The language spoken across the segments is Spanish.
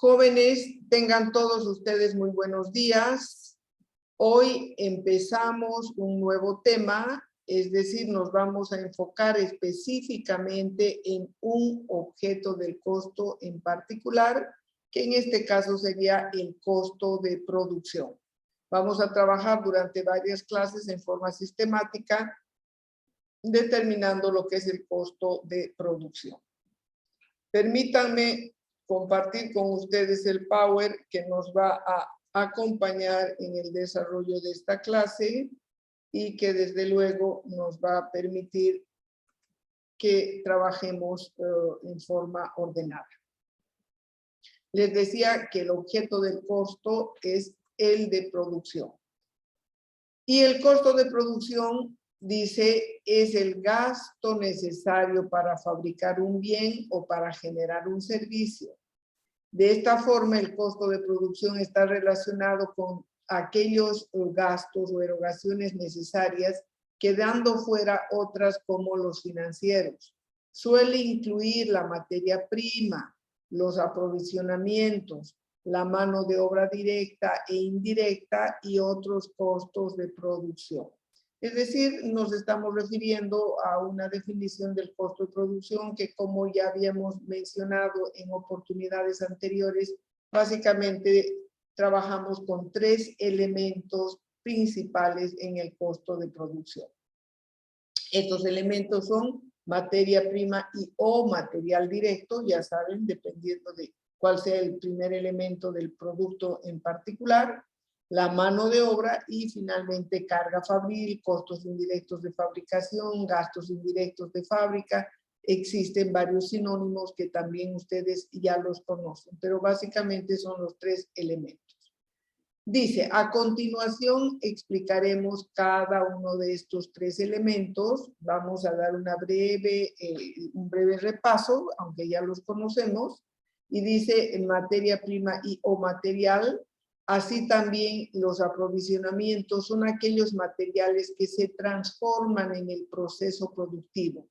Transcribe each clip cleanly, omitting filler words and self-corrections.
Jóvenes, tengan todos ustedes muy buenos días. Hoy empezamos un nuevo tema, es decir, nos vamos a enfocar específicamente en un objeto del costo en particular, que en este caso sería el costo de producción. Vamos a trabajar durante varias clases en forma sistemática, determinando lo que es el costo de producción. Permítanme compartir con ustedes el Power que nos va a acompañar en el desarrollo de esta clase y que desde luego nos va a permitir que trabajemos en forma ordenada. Les decía que el objeto del costo es el de producción. Y el costo de producción, dice, es el gasto necesario para fabricar un bien o para generar un servicio. De esta forma, el costo de producción está relacionado con aquellos gastos o erogaciones necesarias, quedando fuera otras como los financieros. Suele incluir la materia prima, los aprovisionamientos, la mano de obra directa e indirecta y otros costos de producción. Es decir, nos estamos refiriendo a una definición del costo de producción que, como ya habíamos mencionado en oportunidades anteriores, básicamente trabajamos con tres elementos principales en el costo de producción. Estos elementos son materia prima y o material directo, ya saben, dependiendo de cuál sea el primer elemento del producto en particular, la mano de obra y finalmente carga fabril, costos indirectos de fabricación, gastos indirectos de fábrica. Existen varios sinónimos que también ustedes ya los conocen, pero básicamente son los tres elementos. Dice, a continuación explicaremos cada uno de estos tres elementos. Vamos a dar un breve repaso, aunque ya los conocemos. Y dice, en materia prima y o material. Así también los aprovisionamientos son aquellos materiales que se transforman en el proceso productivo.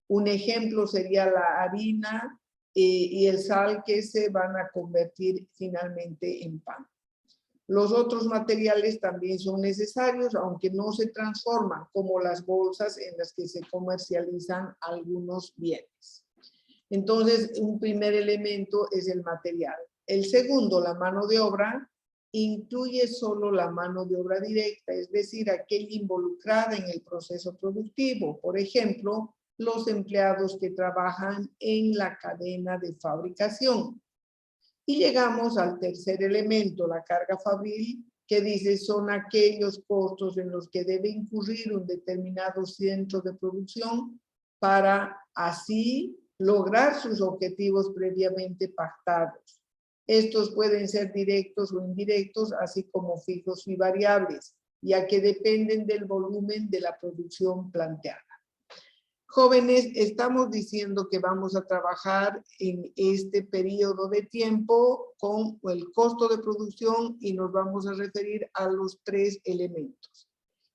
Un ejemplo sería la harina y el sal que se van a convertir finalmente en pan. Los otros materiales también son necesarios, aunque no se transforman, como las bolsas en las que se comercializan algunos bienes. Entonces, un primer elemento es el material. El segundo, la mano de obra, incluye solo la mano de obra directa, es decir, aquella involucrada en el proceso productivo. Por ejemplo, los empleados que trabajan en la cadena de fabricación. Y llegamos al tercer elemento, la carga fabril, que dice son aquellos costos en los que debe incurrir un determinado centro de producción para así lograr sus objetivos previamente pactados. Estos pueden ser directos o indirectos, así como fijos y variables, ya que dependen del volumen de la producción planteada. Jóvenes, estamos diciendo que vamos a trabajar en este periodo de tiempo con el costo de producción y nos vamos a referir a los tres elementos.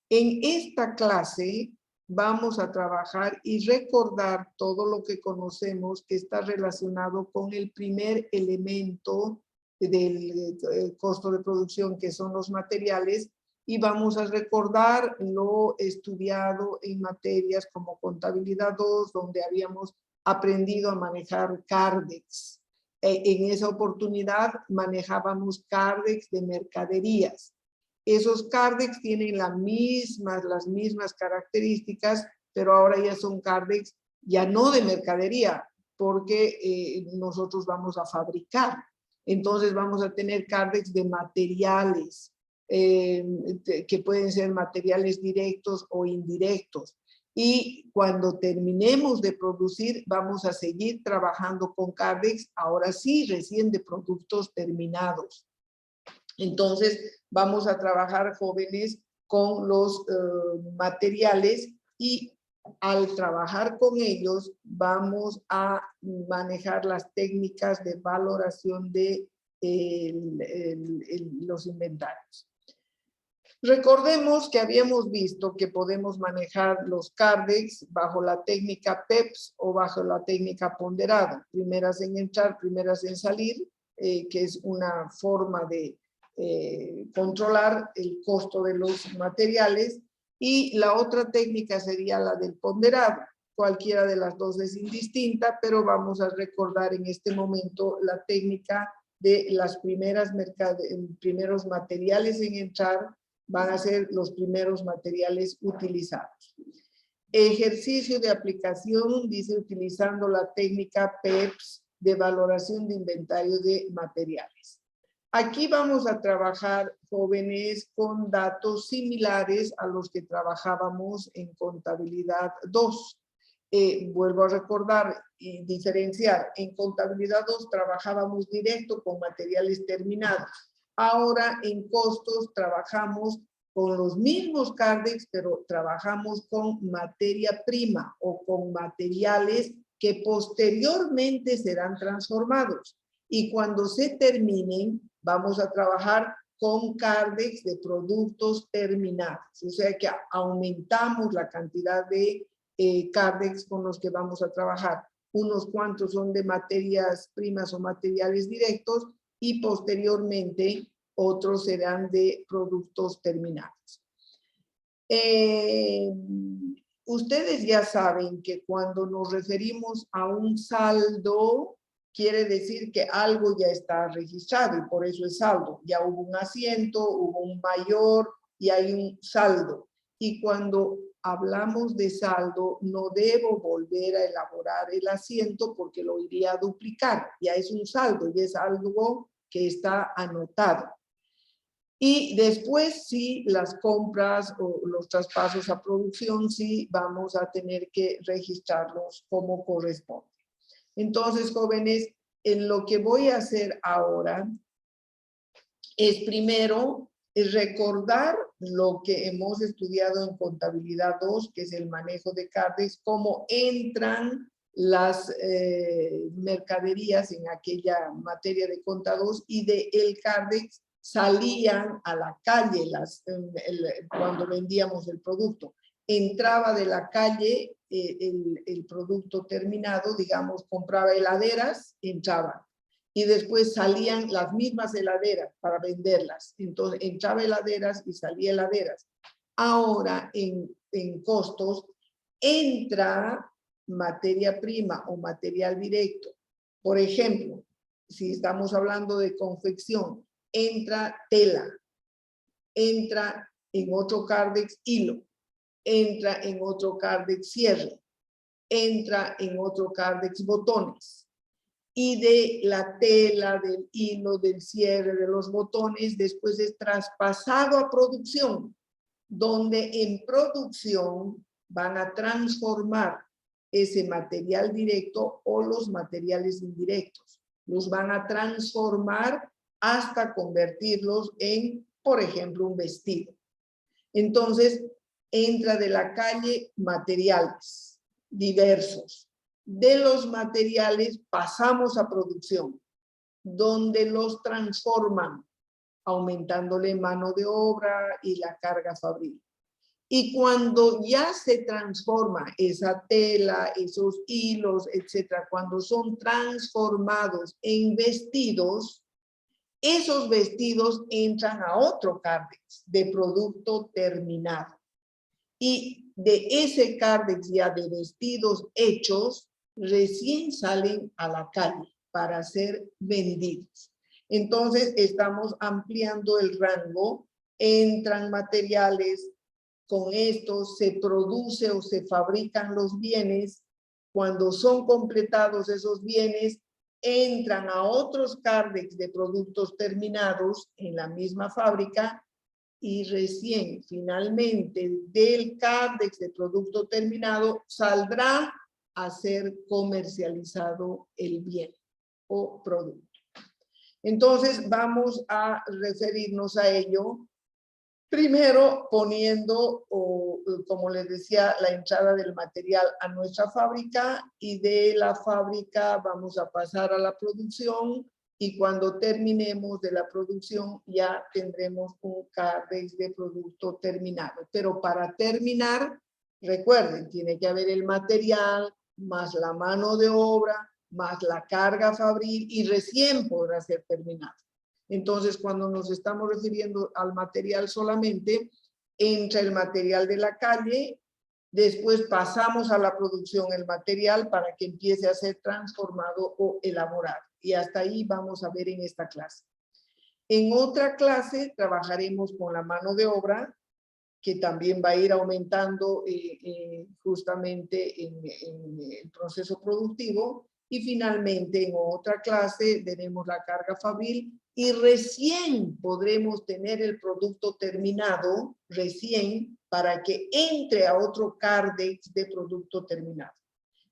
En esta clase vamos a trabajar y recordar todo lo que conocemos que está relacionado con el primer elemento del costo de producción, que son los materiales, y vamos a recordar lo estudiado en materias como Contabilidad 2, donde habíamos aprendido a manejar CARDEX. En esa oportunidad manejábamos CARDEX de mercaderías. Esos CARDEX tienen las mismas características, pero ahora ya son CARDEX ya no de mercadería, porque nosotros vamos a fabricar. Entonces vamos a tener CARDEX de materiales, que pueden ser materiales directos o indirectos. Y cuando terminemos de producir, vamos a seguir trabajando con CARDEX, ahora sí, recién de productos terminados. Entonces, vamos a trabajar, jóvenes, con los materiales y al trabajar con ellos vamos a manejar las técnicas de valoración de los inventarios. Recordemos que habíamos visto que podemos manejar los CARDEX bajo la técnica PEPS o bajo la técnica ponderada. Primeras en entrar, primeras en salir. que es una forma de controlar el costo de los materiales, y la otra técnica sería la del ponderado. Cualquiera de las dos es indistinta, pero vamos a recordar en este momento la técnica de las primeros materiales en entrar, van a ser los primeros materiales utilizados. Ejercicio de aplicación, dice, utilizando la técnica PEPS de valoración de inventario de materiales. Aquí vamos a trabajar, jóvenes, con datos similares a los que trabajábamos en contabilidad 2. Vuelvo a recordar y diferenciar. En contabilidad 2 trabajábamos directo con materiales terminados. Ahora en costos trabajamos con los mismos CARDEX, pero trabajamos con materia prima o con materiales que posteriormente serán transformados. Y cuando se terminen, vamos a trabajar con CARDEX de productos terminados. O sea que aumentamos la cantidad de CARDEX con los que vamos a trabajar. Unos cuantos son de materias primas o materiales directos y posteriormente otros serán de productos terminados. Ustedes ya saben que cuando nos referimos a un saldo, quiere decir que algo ya está registrado y por eso es saldo. Ya hubo un asiento, hubo un mayor y hay un saldo. Y cuando hablamos de saldo, no debo volver a elaborar el asiento porque lo iría a duplicar. Ya es un saldo y es algo que está anotado. Y después sí, las compras o los traspasos a producción, sí vamos a tener que registrarlos como corresponde. Entonces, jóvenes, en lo que voy a hacer ahora es primero recordar lo que hemos estudiado en contabilidad 2, que es el manejo de CARDEX, cómo entran las mercaderías en aquella materia de conta 2 y de el CARDEX salían a la calle cuando vendíamos el producto. Entraba de la calle el producto terminado, digamos, compraba heladeras, entraba. Y después salían las mismas heladeras para venderlas. Entonces, entraba heladeras y salía heladeras. Ahora, en costos, entra materia prima o material directo. Por ejemplo, si estamos hablando de confección, entra tela, entra en otro CARDEX hilo, entra en otro CARDEX cierre, entra en otro CARDEX botones. Y de la tela, del hilo, del cierre, de los botones, después es traspasado a producción, donde en producción van a transformar ese material directo o los materiales indirectos. Los van a transformar hasta convertirlos en, por ejemplo, un vestido. Entonces, entra de la calle materiales diversos. De los materiales pasamos a producción, donde los transforman, aumentándole mano de obra y la carga fabril. Y cuando ya se transforma esa tela, esos hilos, etcétera, cuando son transformados en vestidos, esos vestidos entran a otro CARDEX de producto terminado. Y de ese CARDEX ya de vestidos hechos, recién salen a la calle para ser vendidos. Entonces, estamos ampliando el rango, entran materiales, con estos se produce o se fabrican los bienes. Cuando son completados esos bienes, entran a otros CARDEX de productos terminados en la misma fábrica y recién, finalmente, del CARDEX de producto terminado saldrá a ser comercializado el bien o producto. Entonces, vamos a referirnos a ello. Primero, poniendo, como les decía, la entrada del material a nuestra fábrica, y de la fábrica vamos a pasar a la producción, y cuando terminemos de la producción ya tendremos un CARDEX de producto terminado. Pero para terminar, recuerden, tiene que haber el material, más la mano de obra, más la carga fabril y recién podrá ser terminado. Entonces, cuando nos estamos refiriendo al material solamente, entra el material de la calle, después pasamos a la producción el material para que empiece a ser transformado o elaborado. Y hasta ahí vamos a ver en esta clase. En otra clase trabajaremos con la mano de obra, que también va a ir aumentando justamente en el proceso productivo. Y finalmente en otra clase veremos la carga fabril y recién podremos tener el producto terminado, recién, para que entre a otro CARDEX de producto terminado.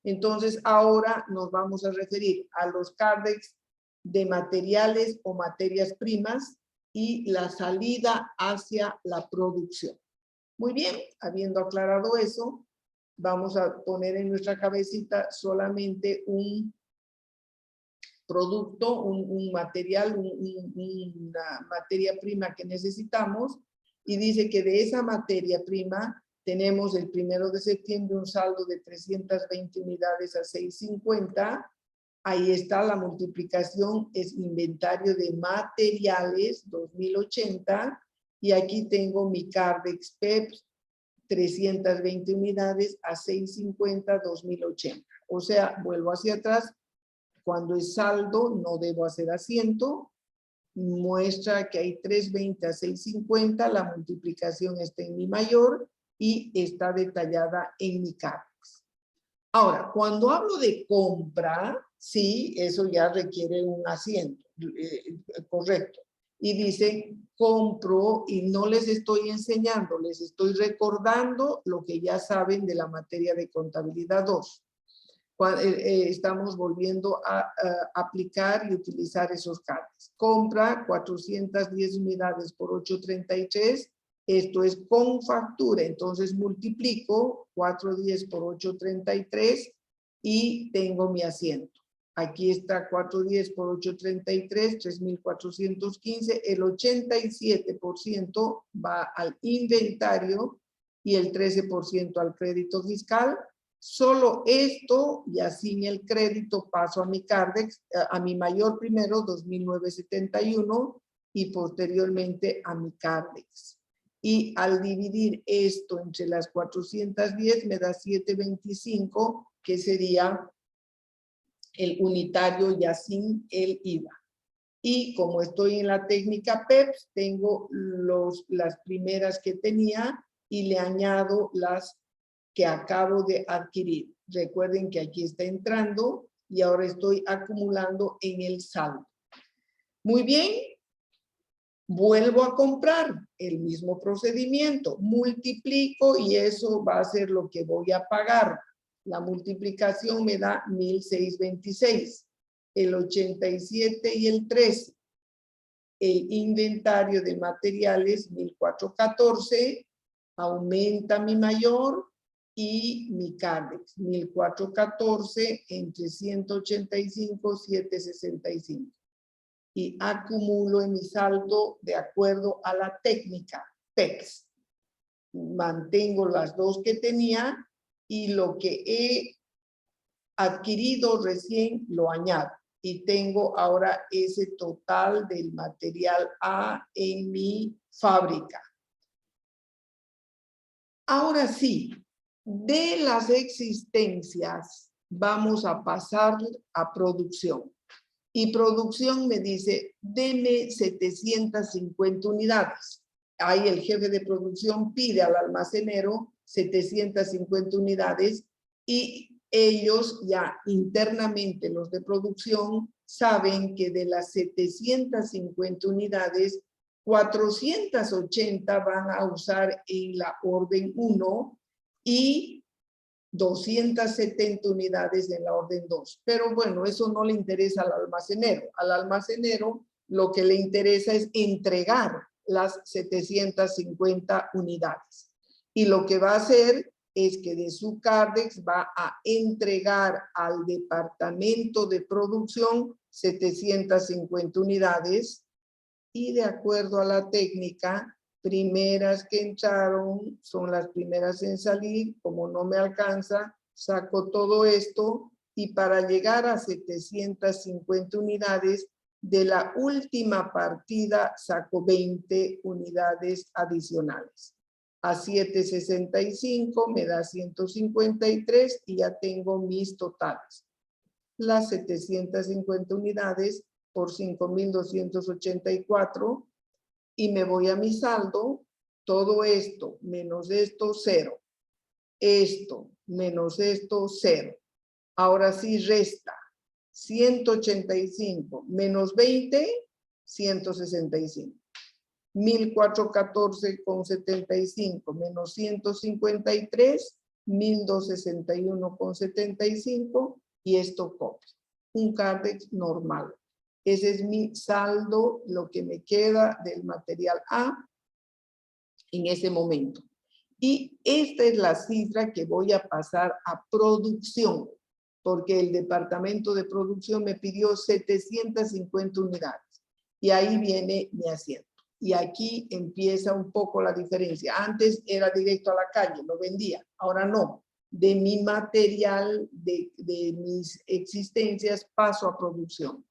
Entonces ahora nos vamos a referir a los CARDEX de materiales o materias primas y la salida hacia la producción. Muy bien, habiendo aclarado eso, vamos a poner en nuestra cabecita solamente un producto, un material, una materia prima que necesitamos, y dice que de esa materia prima tenemos el 1 de septiembre un saldo de 320 unidades a 6.50. Ahí está la multiplicación, es inventario de materiales 2080, y aquí tengo mi CARDEX PEPS 320 unidades a 6.50 2080. O sea, vuelvo hacia atrás. Cuando es saldo, no debo hacer asiento. Muestra que hay 320 a 6.50. La multiplicación está en mi mayor y está detallada en mi CARDEX. Ahora, cuando hablo de compra, sí, eso ya requiere un asiento, correcto. Y dice, compro, y no les estoy enseñando, les estoy recordando lo que ya saben de la materia de contabilidad 2. Estamos volviendo a aplicar y utilizar esos CARDEX. Compra 410 unidades por 8.33. Esto es con factura, entonces multiplico 410 por 8.33 y tengo mi asiento. Aquí está 410 por 8.33, 3.415. El 87% va al inventario y el 13% al crédito fiscal. Solo esto, y así en el crédito paso a mi CARDEX, a mi mayor primero, 2.971, y posteriormente a mi CARDEX. Y al dividir esto entre las 410 me da 725, que sería el unitario ya sin el IVA. Y como estoy en la técnica PEPS, tengo las primeras que tenía y le añado las que acabo de adquirir. Recuerden que aquí está entrando y ahora estoy acumulando en el saldo. Muy bien. Vuelvo a comprar, el mismo procedimiento, multiplico y eso va a ser lo que voy a pagar. La multiplicación me da 1.626, el 87 y el 13. El inventario de materiales 1.414, aumenta mi mayor y mi CARDEX 1.414 entre 185, 765. Y acumulo en mi saldo de acuerdo a la técnica PEPS. Mantengo las dos que tenía y lo que he adquirido recién lo añado. Y tengo ahora ese total del material A en mi fábrica. Ahora sí, de las existencias vamos a pasar a producción. Y producción me dice, deme 750 unidades. Ahí el jefe de producción pide al almacenero 750 unidades y ellos ya internamente, los de producción, saben que de las 750 unidades, 480 van a usar en la orden 1 y 270 unidades en la orden 2. Pero bueno, eso no le interesa al almacenero. Al almacenero lo que le interesa es entregar las 750 unidades. Y lo que va a hacer es que de su CARDEX va a entregar al departamento de producción 750 unidades y de acuerdo a la técnica, primeras que entraron son las primeras en salir. Como no me alcanza, saco todo esto y para llegar a 750 unidades, de la última partida saco 20 unidades adicionales. A 765 me da 153 y ya tengo mis totales. Las 750 unidades por 5.284 y me voy a mi saldo. Todo esto menos esto, 0. Esto menos esto, 0. Ahora sí resta 185 menos 20, 165. 1.414,75 menos 153, 1.261,75 y esto copio. Un Cardex normal. Ese es mi saldo, lo que me queda del material A en ese momento. Y esta es la cifra que voy a pasar a producción, porque el departamento de producción me pidió 750 unidades. Y ahí viene mi asiento. Y aquí empieza un poco la diferencia. Antes era directo a la calle, lo vendía. Ahora no. De mi material, de mis existencias, paso a producción.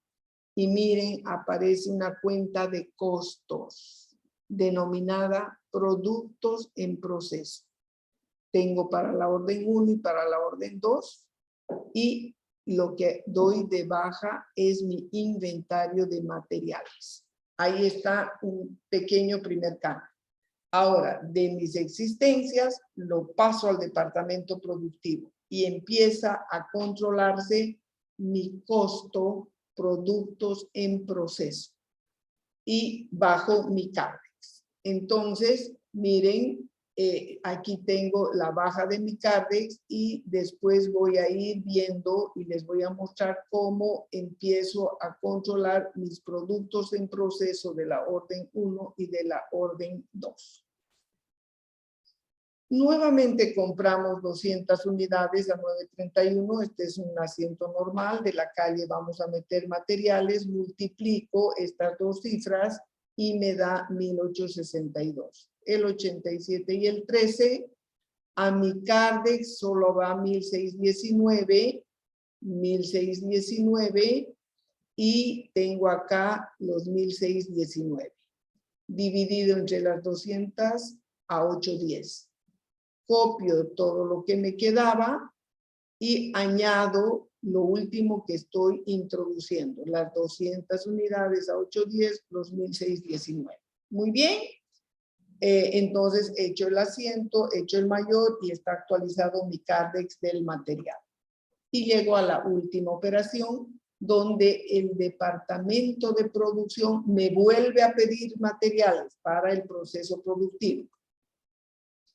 Y miren, aparece una cuenta de costos, denominada productos en proceso. Tengo para la orden 1 y para la orden 2. Y lo que doy de baja es mi inventario de materiales. Ahí está un pequeño primer cambio. Ahora, de mis existencias, lo paso al departamento productivo y empieza a controlarse mi costo, productos en proceso. Y bajo mi Cardex. Entonces, miren, aquí tengo la baja de mi Cardex y después voy a ir viendo y les voy a mostrar cómo empiezo a controlar mis productos en proceso de la orden 1 y de la orden 2. Nuevamente compramos 200 unidades a 9.31. Este es un asiento normal. De la calle vamos a meter materiales. Multiplico estas dos cifras y me da 1.862. El 87 y el 13. A mi Cardex solo va 1.619. 1.619. Y tengo acá los 1.619. Dividido entre las 200 a 810. Copio todo lo que me quedaba y añado lo último que estoy introduciendo, las 200 unidades a 810 los 1.619. Muy bien. Entonces, hecho el asiento, hecho el mayor y está actualizado mi Cardex del material. Y llego a la última operación, donde el departamento de producción me vuelve a pedir materiales para el proceso productivo.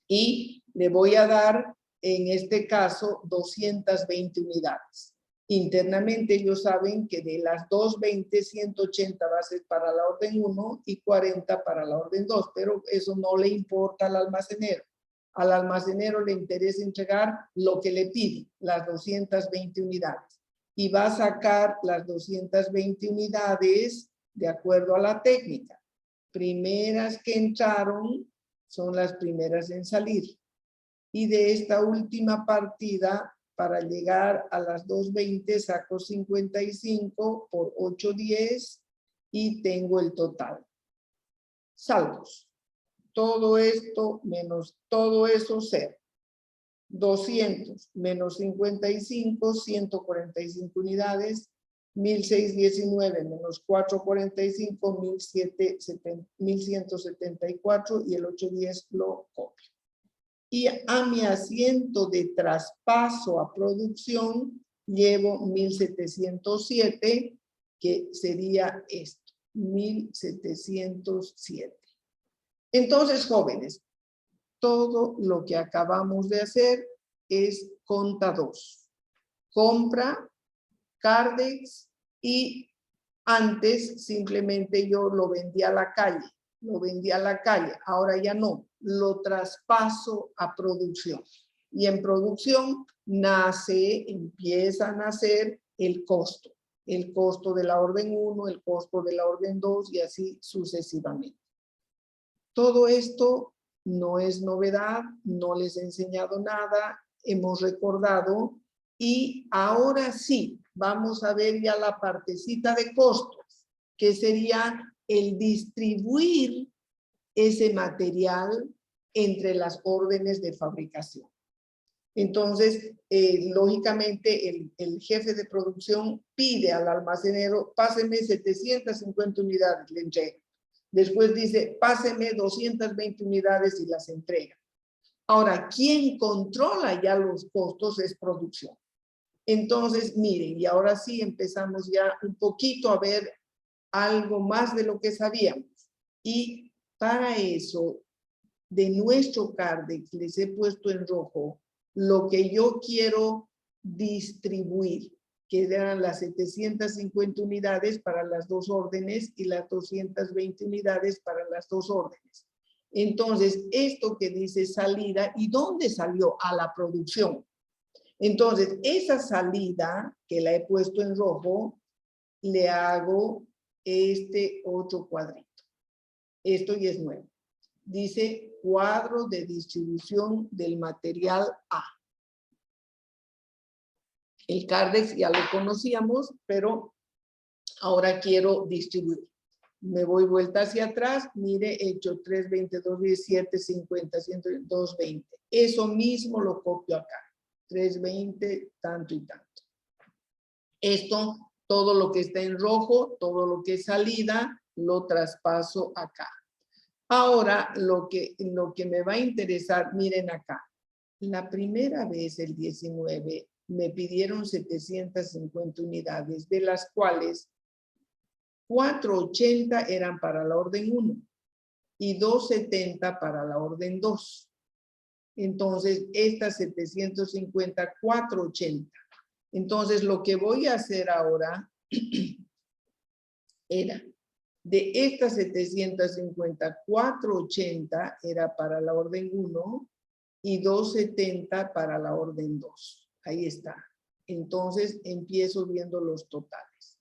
Y le voy a dar, en este caso, 220 unidades. Internamente ellos saben que de las 220, 180 va a ser para la orden 1 y 40 para la orden 2, pero eso no le importa al almacenero. Al almacenero le interesa entregar lo que le pide, las 220 unidades. Y va a sacar las 220 unidades de acuerdo a la técnica. Primeras que entraron son las primeras en salir. Y de esta última partida, para llegar a las 220, saco 55 por 810 y tengo el total. Saldos. Todo esto menos todo eso, 0. 200 menos 55, 145 unidades. 1.619 menos 445, 1.174 y el 810 lo copio. Y a mi asiento de traspaso a producción llevo 1.707, que sería esto, 1.707. Entonces, jóvenes, todo lo que acabamos de hacer es conta 2. Compra, Cardex, y antes simplemente yo lo vendía a la calle. Ahora ya no, lo traspaso a producción. Y en producción empieza a nacer el costo de la orden 1, el costo de la orden 2 y así sucesivamente. Todo esto no es novedad, no les he enseñado nada, hemos recordado Y ahora sí, vamos a ver ya la partecita de costos, que sería el distribuir ese material entre las órdenes de fabricación. Entonces, lógicamente, el jefe de producción pide al almacenero, páseme 750 unidades, le entrega. Después dice, páseme 220 unidades y las entrega. Ahora, quien controla ya los costos es producción. Entonces, miren, y ahora sí empezamos ya un poquito a ver algo más de lo que sabíamos. Y para eso, de nuestro Cardex, les he puesto en rojo lo que yo quiero distribuir, que eran las 750 unidades para las dos órdenes y las 220 unidades para las dos órdenes. Entonces, esto que dice salida, ¿y dónde salió? A la producción. Entonces, esa salida que la he puesto en rojo, le hago este otro cuadrito. Esto ya es nuevo. Dice cuadro de distribución del material A. El Cardex ya lo conocíamos, pero ahora quiero distribuir. Me voy vuelta hacia atrás, mire, he hecho 3, 22, 17, 50, 100, 220. Eso mismo lo copio acá. 320, tanto y tanto. Esto, todo lo que está en rojo, todo lo que es salida, lo traspaso acá. Ahora, lo que me va a interesar, miren acá. La primera vez, el 19, me pidieron 750 unidades, de las cuales 480 eran para la orden 1 y 270 para la orden 2. Entonces, estas 750, 480. Entonces, lo que voy a hacer ahora era, de estas 750, 480 era para la orden 1 y 270 para la orden 2. Ahí está. Entonces, empiezo viendo los totales.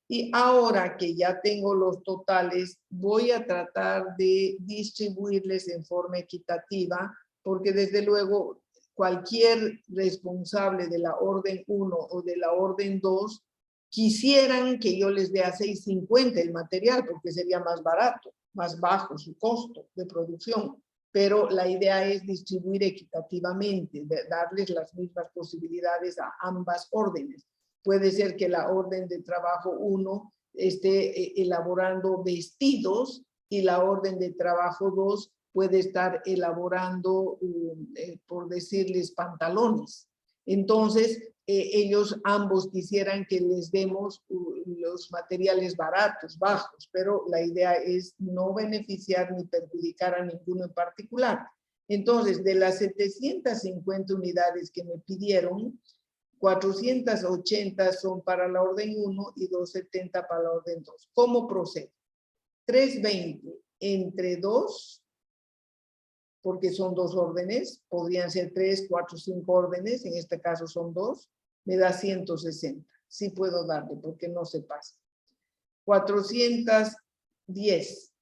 Y ahora que ya tengo los totales, voy a tratar de distribuirles en forma equitativa, porque desde luego cualquier responsable de la orden 1 o de la orden 2 quisieran que yo les dé a 6.50 el material, porque sería más barato, más bajo su costo de producción. Pero la idea es distribuir equitativamente, darles las mismas posibilidades a ambas órdenes. Puede ser que la orden de trabajo 1 esté elaborando vestidos y la orden de trabajo 2 puede estar elaborando, por decirles, pantalones. Entonces, ellos ambos quisieran que les demos los materiales baratos, bajos, pero la idea es no beneficiar ni perjudicar a ninguno en particular. Entonces, de las 750 unidades que me pidieron, 480 son para la orden 1 y 270 para la orden 2. ¿Cómo procede? 320 entre 2, porque son dos órdenes, podrían ser 3, 4, 5 órdenes, en este caso son 2, me da 160. Sí puedo darle, porque no se pasa. 410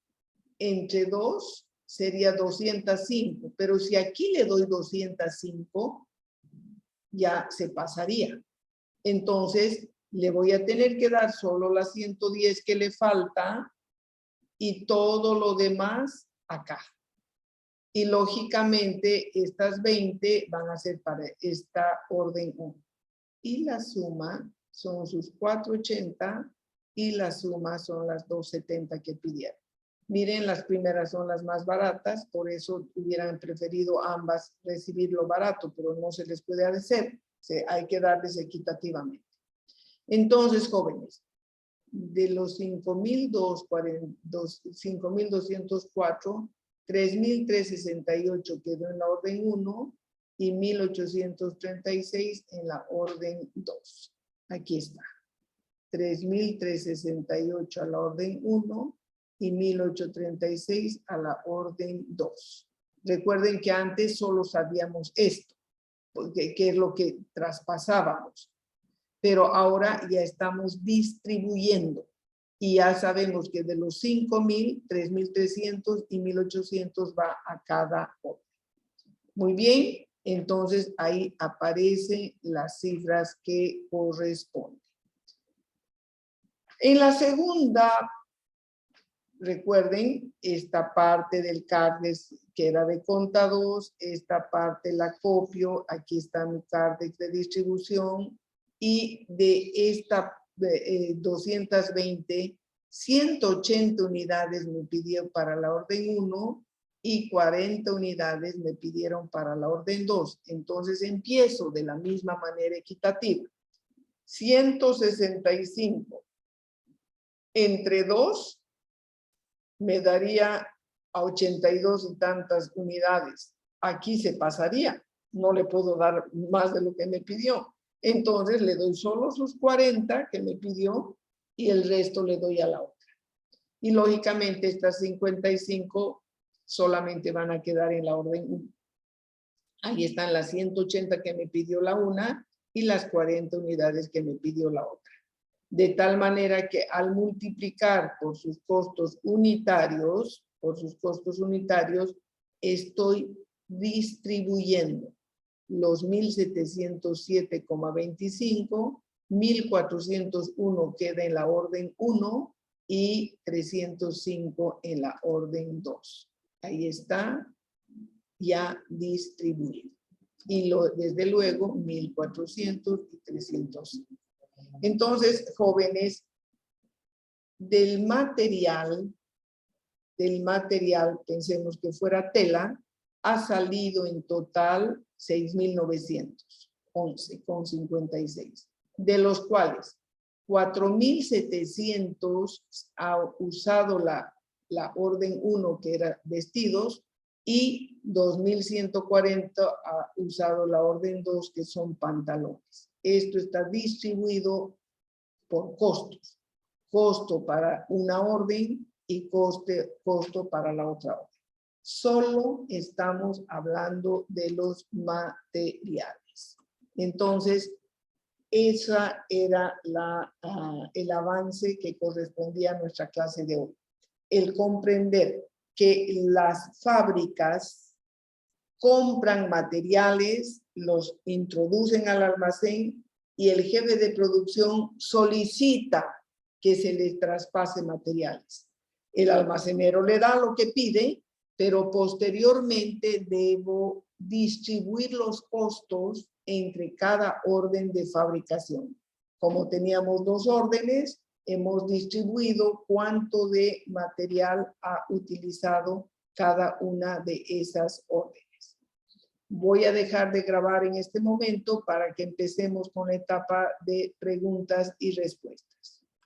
entre 2 sería 205, pero si aquí le doy 205, ya se pasaría. Entonces, le voy a tener que dar solo las 110 que le falta y todo lo demás acá. Y lógicamente, estas 20 van a ser para esta orden 1. Y la suma son sus 480 y la suma son las 270 que pidieron. Miren, las primeras son las más baratas, por eso hubieran preferido ambas recibir lo barato, pero no se les puede hacer. Hay que darles equitativamente. Entonces, jóvenes, de los 5.204, 3.368 quedó en la orden 1 y 1.836 en la orden 2. Aquí está. 3.368 a la orden 1 y 1.836 a la orden 2. Recuerden que antes solo sabíamos esto, porque, que es lo que traspasábamos. Pero ahora ya estamos distribuyendo y ya sabemos que de los 5.000, 3.300 y 1.800 va a cada orden. Muy bien, Entonces ahí aparecen las cifras que corresponden. En la segunda, recuerden, esta parte del CARDEX que era de conta 2, esta parte la copio, aquí está mi CARDEX de distribución, y de esta 220, 180 unidades me pidió para la orden 1 y 40 unidades me pidieron para la orden 2. Entonces empiezo de la misma manera equitativa. 165 entre 2 me daría a 82 y tantas unidades. Aquí se pasaría, no le puedo dar más de lo que me pidió. Entonces le doy solo sus 40 que me pidió y el resto le doy a la otra. Y lógicamente estas 55 solamente van a quedar en la orden 1. Ahí están las 180 que me pidió la una y las 40 unidades que me pidió la otra. De tal manera que al multiplicar por sus costos unitarios, estoy distribuyendo los 1.707,25, 1.401 queda en la orden 1 y 305 en la orden 2. Ahí está ya distribuido. Y desde luego 1.400 y 305. Entonces, jóvenes, del material, pensemos que fuera tela, ha salido en total 6.911,56, de los cuales 4.700 ha usado la orden 1, que era vestidos, y 2.140 ha usado la orden 2, que son pantalones. Esto está distribuido por costos. Costo para una orden y costo para la otra orden. Solo estamos hablando de los materiales. Entonces, esa era el avance que correspondía a nuestra clase de hoy. El comprender que las fábricas compran materiales, los introducen al almacén y el jefe de producción solicita que se les traspase materiales. El almacenero le da lo que pide, pero posteriormente debo distribuir los costos entre cada orden de fabricación. Como teníamos 2 órdenes, hemos distribuido cuánto de material ha utilizado cada una de esas órdenes. Voy a dejar de grabar en este momento para que empecemos con la etapa de preguntas y respuestas.